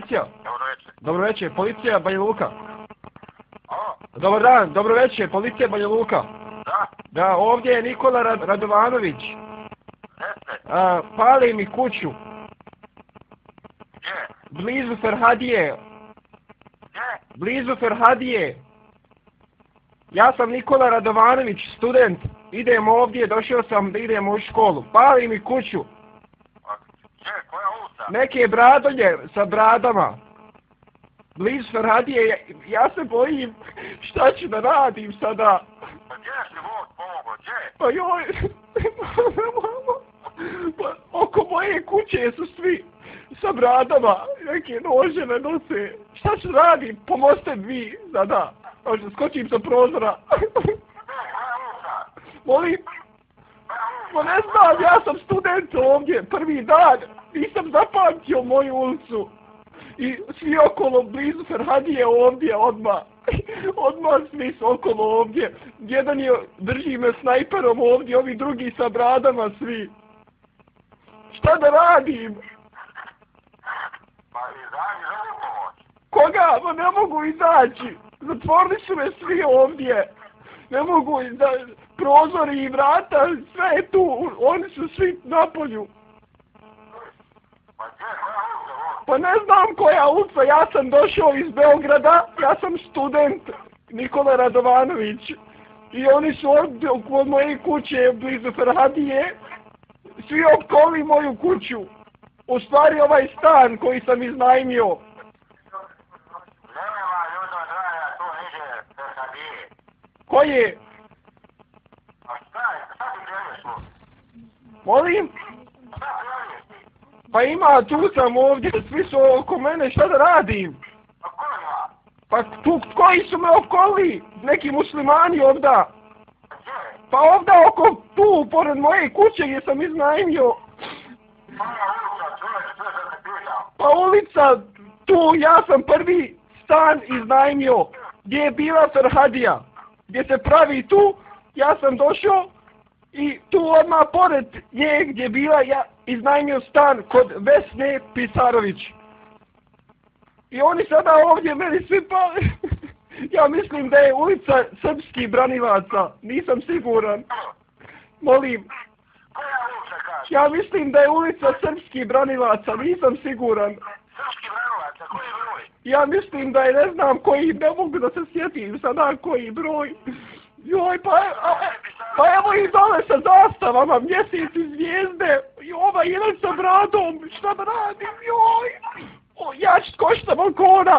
policija. Dobro večer. Dobro večer, policija Banja Luka. Alo? Dobar dan, dobro večer, policija Banja Luka. Da? Da, ovdje je Nikola Radovanović. Jeste? Pali mi kuću. Gdje? Blizu Ferhadije. Gdje? Blizu Ferhadije. Ja sam Nikola Radovanović, student. Idem ovdje, došao sam da idem u školu. Pali mi kuću. Gdje? Koja ulica? Neke bradolje sa bradama. Blizu Ferhadije. Ja se bojim šta ću da radim sada. Pa gdje si Bog pomogao? Gdje? Pa joj. Pa, oko moje kuće su svi sa bradama. Neke nože ne nose. Šta ću radim? Pomozite vi sada. Možda skočim sa prozora. Molim? Pa ne znam, ja sam student ovdje, prvi dan. Nisam zapamtio moju ulicu. I svi okolo blizu Ferhadije ovdje odmah. Odmah svi su okolo ovdje. Jedan je, drži me snajperom ovdje, ovi drugi sa bradama svi. Šta da radim? Pa izađi, želim pomoć. Koga? Pa ne mogu izaći. Zatvorili su me svi ovdje. Ne mogu izaći. Prozori i vrata, sve je tu. Oni su svi napolju. Pa gdje? Koja ulica? Pa ne znam koja ulica. Ja sam došao iz Beograda. Ja sam student. Nikola Radovanović. I oni su ovdje kod moje kuće blizu Ferhadije. Svi opkoli moju kuću. U stvari ovaj stan koji sam iznajmio. Nema ljudno draja, tu niže Ferhadije. Koji je? A šta ti želiš tu? Molim? Šta želiš ti? Pa ima, tu sam ovdje, svi su oko mene, šta da radim? A ko ima? Pa tu, koji su me okoli? Neki muslimani ovda. Gdje? Pa ovda oko tu, pored moje kuće gdje sam iznajmio. Koja ulica? Čovječ, što sam te pitao? Pa ulica, tu, ja sam prvi stan iznajmio. Gdje je bila Ferhadija. Gdje se pravi tu, ja sam došao i tu odmah pored nje gdje je bila, ja iznajmio stan kod Vesne Pisarović. I oni sada ovdje meni svi pali. Ja mislim da je ulica srpskih branilaca, nisam siguran. Molim, Koja ulica kaže? ja mislim da je ulica srpskih branilaca, nisam siguran. Srpski branilaca, koji broj? Ja mislim da je, ne znam koji, ne mogu da se sjetim sada koji broj. Joj, pa evo i dole sa zastavama, mjesec i zvijezde. I ovaj jedan sa bradom, šta da radim, joj. Ja ću skočiti sa balkona.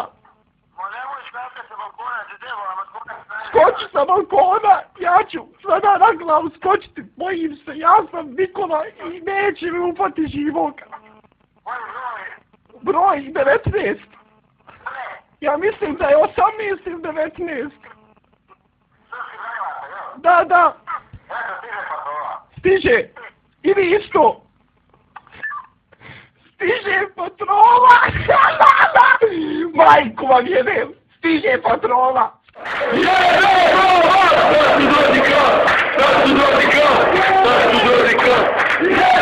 Ma nemoj skakati sa balkona, se djevola, ma skakati sa... Skoči sa balkona, ja ću sada na glavu skočiti, bojim se, ja sam Nikola i neće mi upati živog. Koji broj? Broj 19. Ne. Ja mislim da je 18 ili 19. Srpski branilaca, jel? Da. Eto, stiže patrola. Stiže. I vi isto. Stiže patrola. Majku vam jedem. Stiže patrola. Yeah!